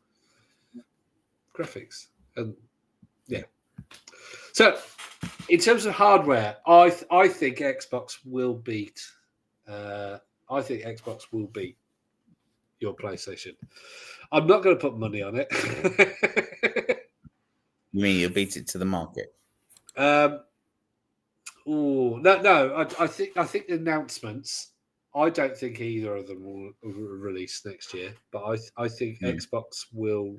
S1: graphics, and yeah. So, in terms of hardware, I think Xbox will beat. I think Xbox will beat your PlayStation. I'm not going to put money on it.
S2: You mean you'll beat it to the market?
S1: No. I think the announcements. I don't think either of them will release next year, but I think Xbox will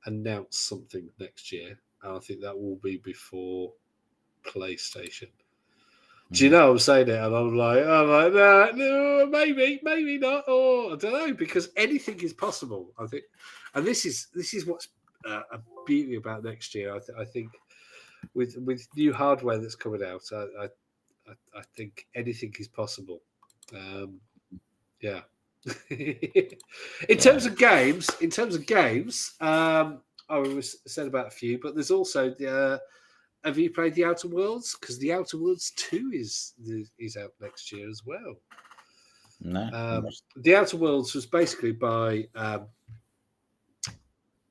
S1: announce something next year, and I think that will be before PlayStation. Do you know I'm saying it? And I'm like, no, maybe not. Oh, I don't know, because anything is possible. I think, and this is what's a beauty about next year. I think with new hardware that's coming out, I think anything is possible. Yeah. In terms of games, I was said about a few, but there's also the. Have you played The Outer Worlds? Because The Outer Worlds 2 is out next year as well.
S2: No.
S1: The Outer Worlds was basically by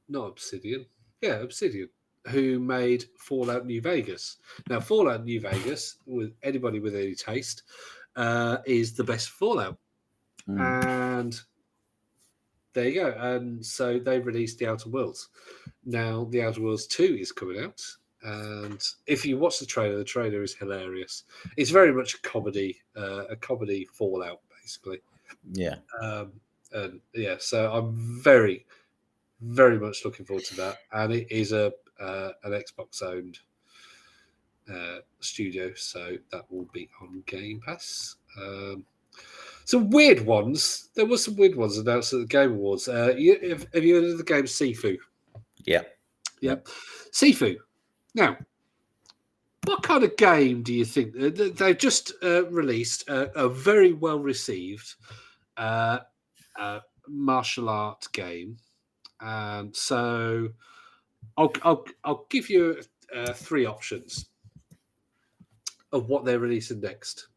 S1: not Obsidian. Yeah, Obsidian, who made Fallout New Vegas. Now, Fallout New Vegas, with anybody with any taste, is the best Fallout. And there you go. And so they released The Outer Worlds. Now, The Outer Worlds 2 is coming out. And if you watch the trailer is hilarious. It's very much a comedy Fallout, basically.
S2: Yeah.
S1: And yeah, so I'm very, very much looking forward to that. And it is an Xbox owned studio, so that will be on Game Pass. Some weird ones. There were some weird ones announced at the Game Awards. Have you heard of the game Sifu?
S2: Yeah.
S1: Yep. Sifu. Now, what kind of game do you think? They've just released a very well received martial art game, and so I'll give you 3 options of what they're releasing next: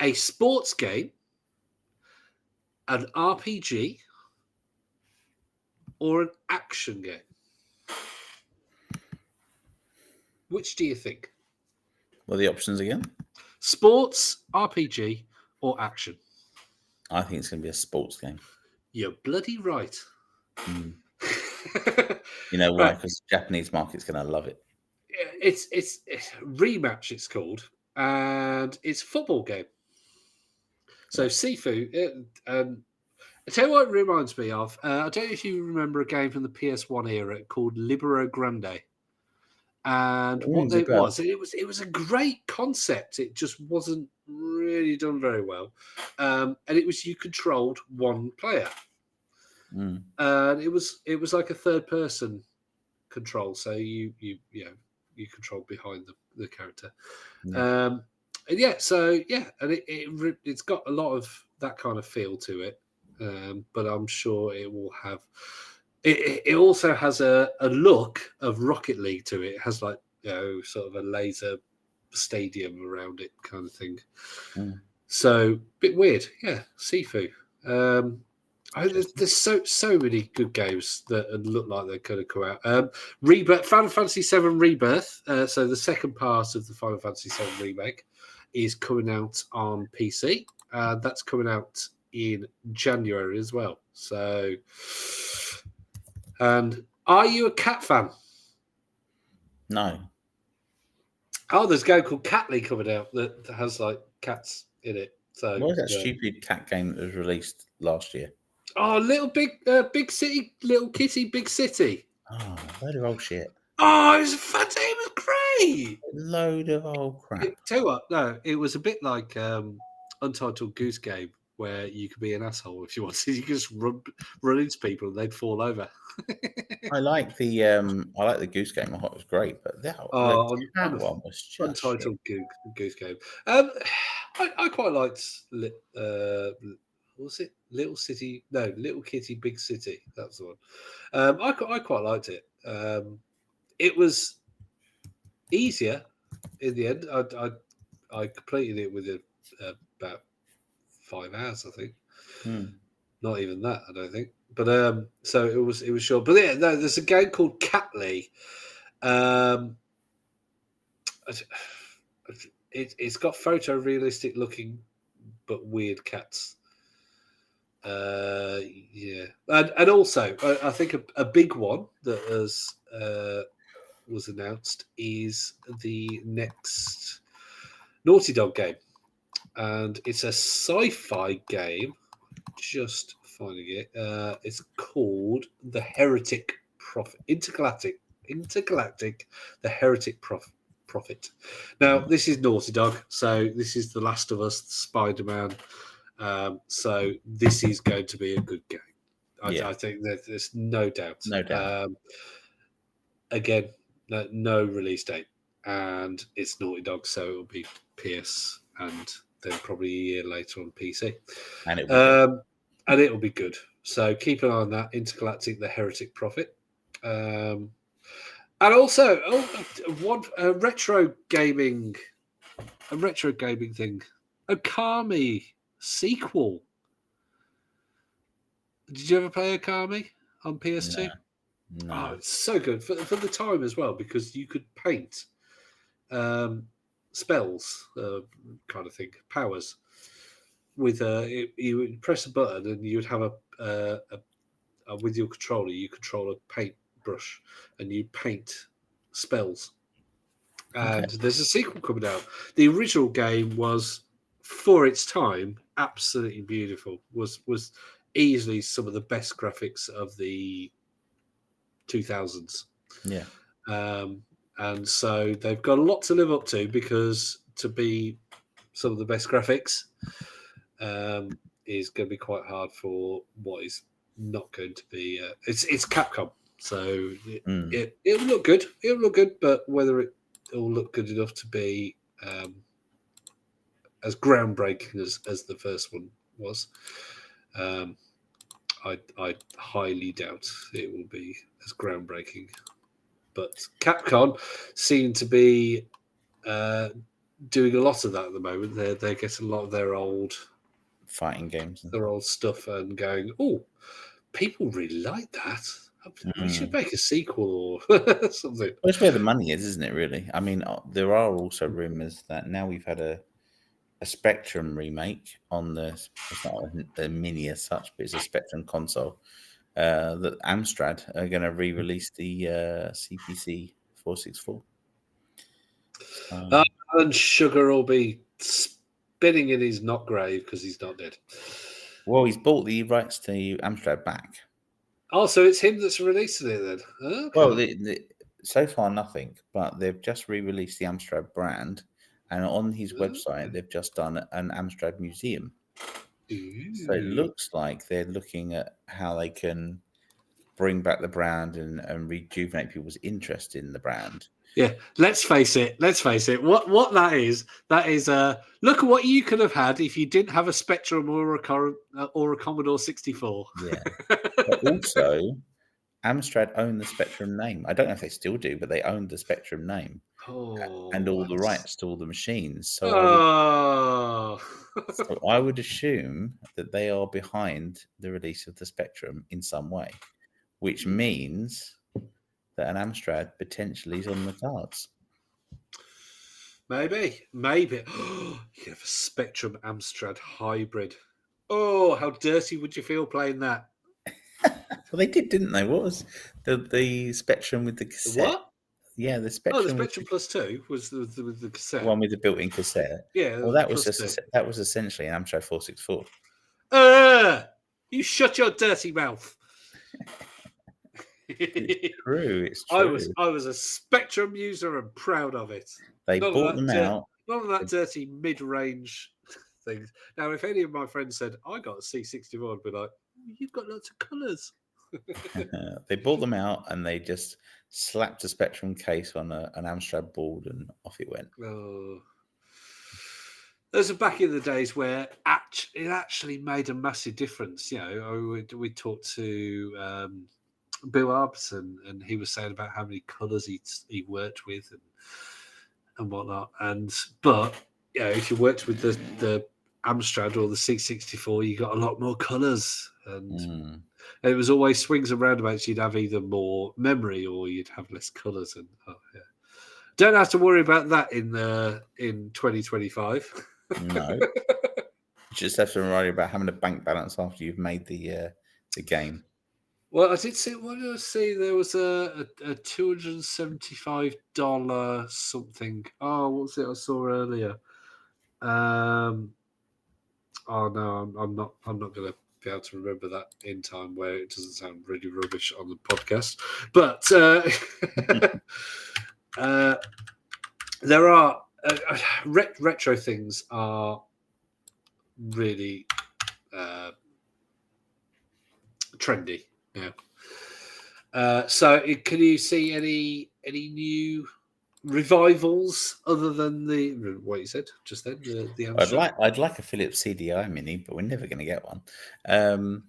S1: a sports game, an RPG, or an action game. Which do you think?
S2: What are the options again?
S1: Sports, RPG, or action?
S2: I think it's going to be a sports game.
S1: You're bloody right.
S2: You know why? Because the Japanese market's going to love it.
S1: It's Rematch, it's called, and it's a football game. So Sifu, I tell you what it reminds me of. I don't know if you remember a game from the PS1 era called Libero Grande. And what it was a great concept. It just wasn't really done very well. And you controlled one player. And it was like a third person control. So you control behind the character. And it's got a lot of that kind of feel to it. But I'm sure it will have. It also has a look of Rocket League to it. It has like sort of a laser stadium around it kind of thing. So a bit weird, yeah. Sifu. There's so many good games that look like they're going to come out. Rebirth, Final Fantasy VII Rebirth. So the second part of the Final Fantasy VII remake is coming out on PC. That's coming out in January as well. So. And are you a cat fan?
S2: No.
S1: Oh, there's a game called Catly coming out that has like cats in it. So
S2: what was that stupid cat game that was released last year?
S1: Oh, big city, little kitty, big city.
S2: Oh, load of old shit.
S1: Oh, it was fantastic. It was great.
S2: Load of old crap.
S1: Tell you what, no, it was a bit like Untitled Goose Game, where you could be an asshole if you wanted. You could just run into people and they'd fall over.
S2: I like the Goose Game. I thought it was great, but the cat one was just
S1: Untitled Goose Game. I quite liked what was it? Little City? No, Little Kitty, Big City. That's the one. I quite liked it. It was easier in the end. I completed it within about 5 hours, I think. Not even that, I don't think. But so it was short. But yeah, no, there's a game called Catley. It's got photorealistic looking but weird cats. Yeah, and also I think a big one that was announced is the next Naughty Dog game, and it's a sci-fi game. Just finding it. It's called The Heretic Prophet. Intergalactic. The Heretic Prophet. Now, this is Naughty Dog, so this is The Last of Us, Spider-Man. So this is going to be a good game. I think there's no doubt.
S2: No doubt.
S1: Again, no release date, and it's Naughty Dog, so it'll be PS and then probably a year later on PC. And it will be good. So keep an eye on that. Intergalactic, The Heretic Prophet. And also, one retro gaming thing. Okami sequel. Did you ever play Okami on PS2?
S2: No.
S1: Oh, it's so good for the time as well, because you could paint spells, kind of thing, powers. With you would press a button and you would have a with your controller, you control a paintbrush and you paint spells. And there's a sequel coming out. The original game was, for its time, absolutely beautiful. Was easily some of the best graphics of the 2000s.
S2: Yeah.
S1: And so they've got a lot to live up to, because to be some of the best graphics is going to be quite hard for what is not going to be. It's Capcom, so it'll look good. It'll look good, but whether it will look good enough to be as groundbreaking as the first one was, I highly doubt it will be as groundbreaking. But Capcom seem to be doing a lot of that at the moment. They're getting a lot of their old
S2: fighting games,
S1: their old stuff, and going, oh, people really like that. We should make a sequel or something.
S2: Well, it's where the money is, isn't it, really? I mean, there are also rumours that now we've had a Spectrum remake on it's not the Mini as such, but it's a Spectrum console, that Amstrad are going to re-release the CPC 464.
S1: And Sugar will be spinning in his not grave because he's not dead.
S2: Well, he's bought the rights to Amstrad back.
S1: Oh, so it's him that's releasing it then? Okay.
S2: Well, so far nothing, but they've just re-released the Amstrad brand, and on his website they've just done an Amstrad museum.
S1: Ooh.
S2: So it looks like they're looking at how they can bring back the brand and rejuvenate people's interest in the brand.
S1: Yeah, let's face it. What that is look at what you could have had if you didn't have a Spectrum or a Commodore 64.
S2: Yeah, but also Amstrad owned the Spectrum name. I don't know if they still do, but they owned the Spectrum name and all the rights to all the machines. So I would assume that they are behind the release of the Spectrum in some way, which means that an Amstrad potentially is on the cards.
S1: Maybe. You have a Spectrum Amstrad hybrid. Oh, how dirty would you feel playing that?
S2: Well, they did, didn't they? What was the Spectrum with the cassette?
S1: What?
S2: Yeah, the Spectrum.
S1: Oh, the Spectrum Plus 2 was with the cassette.
S2: One with the built-in cassette.
S1: Yeah.
S2: Well, that was essentially an Amstrad 464.
S1: You shut your dirty mouth.
S2: It's true.
S1: I was a Spectrum user and proud of it.
S2: They bought them out.
S1: None of that dirty mid-range things. Now, if any of my friends said I got a C64, I'd be like, "You've got lots of colours."
S2: They bought them out and they just slapped a Spectrum case on an Amstrad board and off it went.
S1: Oh. Those are back in the days where it actually made a massive difference. We talked to Bill Arbson, and he was saying about how many colours he worked with and whatnot. But if you worked with the Amstrad or the C64, you got a lot more colours, and it was always swings and roundabouts. You'd have either more memory or you'd have less colours, and don't have to worry about that in 2025.
S2: No, you just have to worry about having a bank balance after you've made the game.
S1: Well, I did see. What did I see? There was a $275 something. Oh, what was it I saw earlier? Oh no, I'm not going to be able to remember that in time where it doesn't sound really rubbish on the podcast. But there are retro things are really trendy. Yeah. So, can you see any new revivals other than what you said just then? The
S2: I'd like a Philips CDI Mini, but we're never going to get one.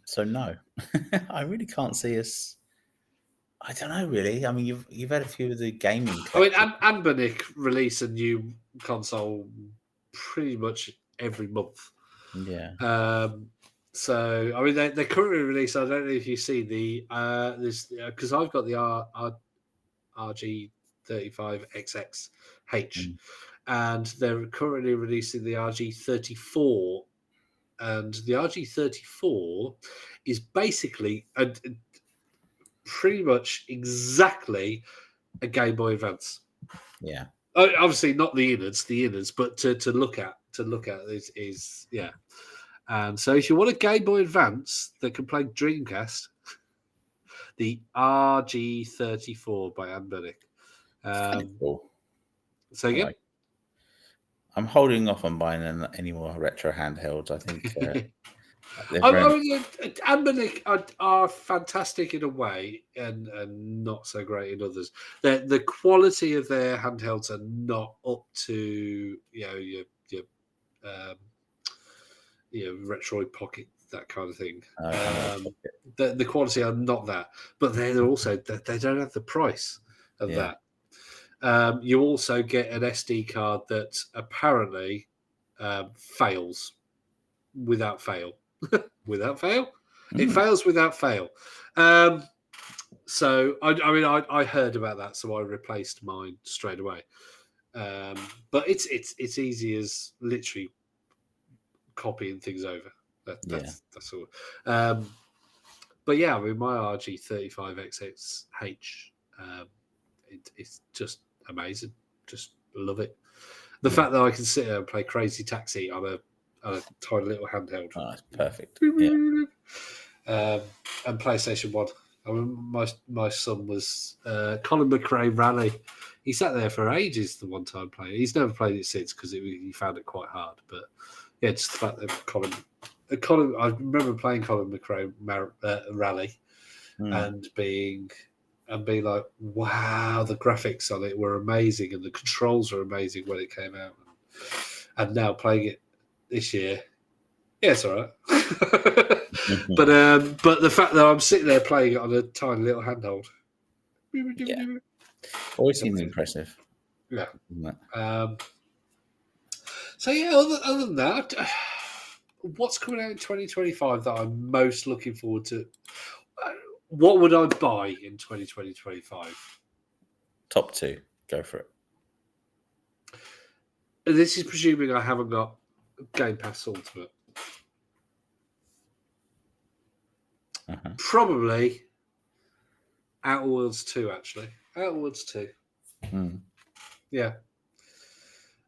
S2: So no, I really can't see us. I don't know, really. I mean, you've had a few of the gaming.
S1: I mean, Anbernic release a new console pretty much every month.
S2: Yeah.
S1: So I mean, they currently release. I don't know if you see this because I've got the RG35XX-H, and they're currently releasing the RG34, and the RG34 is basically pretty much exactly a Game Boy Advance.
S2: Yeah.
S1: Obviously not the innards, but to look at is yeah. And so if you want a Game Boy Advance that can play Dreamcast, the RG34 by Anbernic.
S2: Cool.
S1: So again,
S2: I'm holding off on buying any more retro handhelds. I think
S1: Anbernic are fantastic in a way and not so great in others. The quality of their handhelds are not up to your Retroid Pocket, that kind of thing. The quality are not that, but they're also they don't have the price of that. You also get an SD card that apparently fails without fail. Without fail? It fails without fail. So, I heard about that, so I replaced mine straight away. But it's easy as literally copying things over. That's all. But yeah, I mean, my RG35XX-H, it's just amazing. Just love it. The fact that I can sit there and play Crazy Taxi on a tiny little handheld.
S2: Oh, that's perfect.
S1: And PlayStation 1. I mean, my son was Colin McRae Rally. He sat there for ages the one time playing. He's never played it since because he found it quite hard. But yeah, just the fact that Colin, I remember playing Colin McRae Rally and being like, wow, the graphics on it were amazing and the controls were amazing when it came out. And now playing it this year, yeah, it's all right. But the fact that I'm sitting there playing it on a tiny little handheld,
S2: always seems impressive.
S1: Yeah. So yeah, other than that, what's coming out in 2025 that I'm most looking forward to? What would I buy in 2025?
S2: Top 2, go for it.
S1: This is presuming I haven't got Game Pass Ultimate. Probably Outer Worlds 2, actually. Outer Worlds 2. Yeah.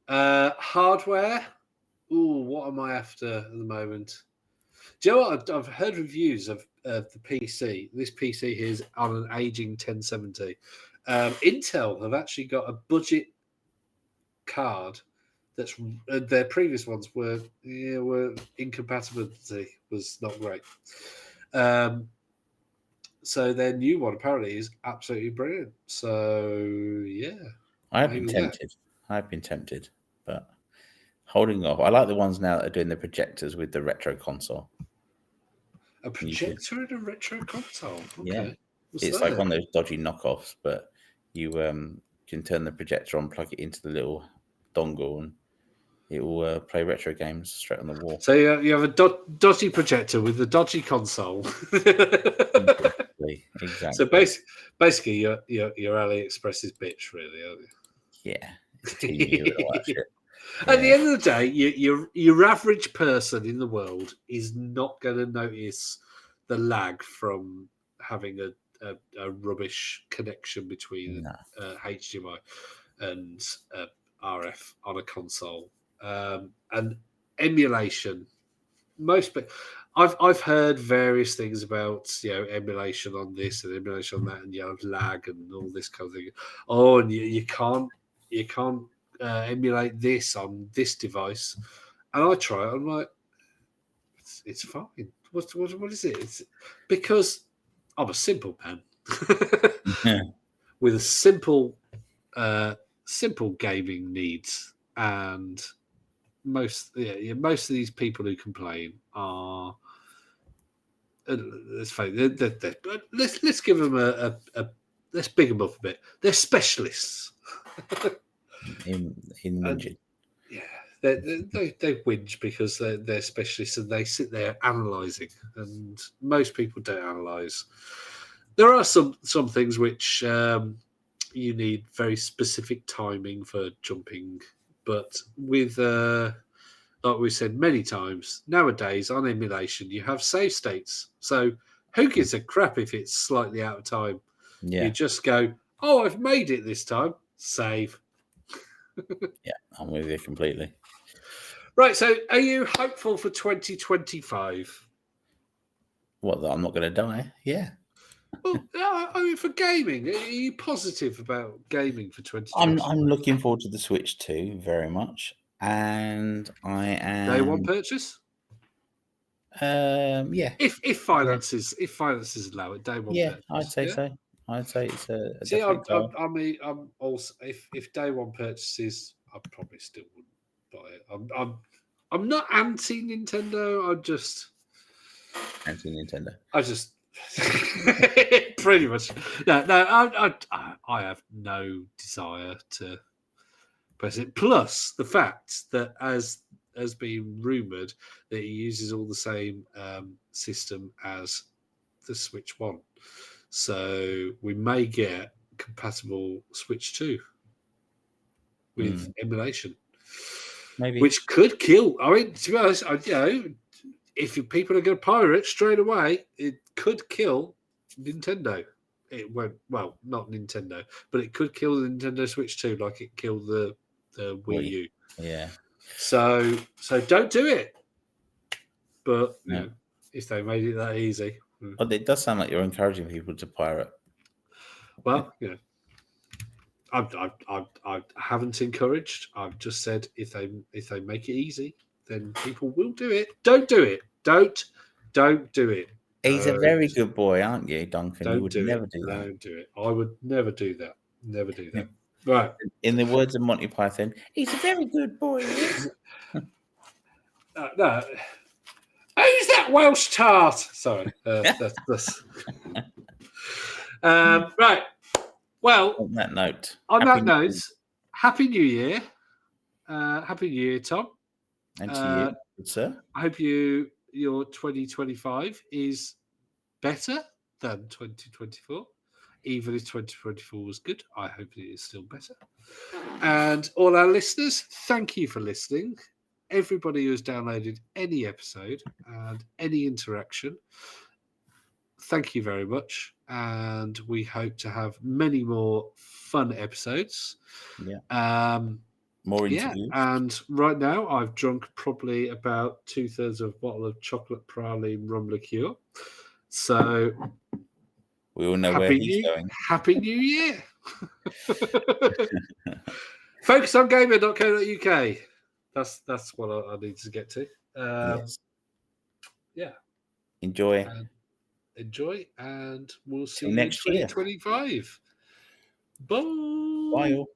S1: Hardware. Ooh, what am I after at the moment? Do you know what? I've heard reviews of the PC. This PC here is on an aging 1070. Intel have actually got a budget card That's their previous ones were incompatibility was not great. So their new one apparently is absolutely brilliant. So yeah,
S2: I've been tempted, but holding off. I like the ones now that are doing the projectors with the retro console.
S1: A projector and a retro console. Okay.
S2: Yeah,
S1: What's
S2: it's
S1: that?
S2: like one of those dodgy knockoffs, but you can turn the projector on, plug it into the little dongle, and it will play retro games straight on the wall.
S1: So you have a dodgy projector with the dodgy console.
S2: Exactly.
S1: So basically, you're AliExpress's bitch, really, aren't you?
S2: Yeah.
S1: At the end of the day, your average person in the world is not going to notice the lag from having a rubbish connection between HDMI and RF on a console. And emulation, I've heard various things about emulation on this and emulation on that, and lag and all this kind of thing. Oh, and you can't emulate this on this device. And I try it. I'm like, it's fine. What is it? It's because I'm a simple man with a simple gaming needs, and most of these people who complain are. Let's give them let's big them up a bit. They're specialists
S2: in whinging.
S1: Yeah, they whinge because they're specialists and they sit there analysing, and most people don't analyse. There are some things which you need very specific timing for jumping, but with like we said many times, nowadays on emulation you have save states. So who gives a crap if it's slightly out of time?
S2: Yeah.
S1: You just go, oh, I've made it this time. Save.
S2: Yeah, I'm with you completely.
S1: Right, so are you hopeful for 2025?
S2: What, that I'm not going to die? Yeah.
S1: Well, I mean, for gaming, are you positive about gaming for 2025?
S2: I'm looking forward to the Switch 2 very much. And I am
S1: Day one purchase.
S2: Yeah.
S1: If finances allow it, day one.
S2: Yeah,
S1: purchase.
S2: I'd say so. I'd say it's a
S1: See, I'm also if day one purchases, I probably still wouldn't buy it. I'm not anti Nintendo. I'm just
S2: anti Nintendo.
S1: I just pretty much no. I have no desire to press it. Plus the fact that as been rumoured that he uses all the same system as the Switch 1. So we may get compatible Switch 2 with emulation.
S2: Maybe.
S1: Which could kill. I mean, to be honest, if people are going to pirate straight away, it could kill Nintendo. It won't, well, not Nintendo, but it could kill the Nintendo Switch 2 like it killed the Wii U.
S2: Yeah.
S1: So don't do it. But if they made it that easy.
S2: But it does sound like you're encouraging people to pirate.
S1: Well, I haven't encouraged. I've just said if they make it easy, then people will do it. Don't do it. Don't do it.
S2: He's a very good boy, aren't you, Duncan?
S1: Don't
S2: you would never do that.
S1: Don't do it. I would never do that. Never do that. Right.
S2: In the words of Monty Python, he's a very good boy.
S1: No. Who's that Welsh tart? Sorry. That's right. Well,
S2: on that note,
S1: Happy New Year. Happy New Year, Tom.
S2: And to you, good sir.
S1: I hope your 2025 is better than 2024. Even if 2024 was good, I hope it is still better. And all our listeners, thank you for listening. Everybody who has downloaded any episode and any interaction, thank you very much. And we hope to have many more fun episodes.
S2: Yeah. More interviews.
S1: Yeah. And right now, I've drunk probably about 2/3 of a bottle of chocolate praline rum liqueur. So
S2: we all know where he's going.
S1: Happy New Year. Focusongamer.co.uk. that's what I need to get to.
S2: Yes.
S1: Yeah.
S2: Enjoy.
S1: And enjoy, and we'll see
S2: Till
S1: you in
S2: next year.
S1: 2025. Bye.
S2: Bye all.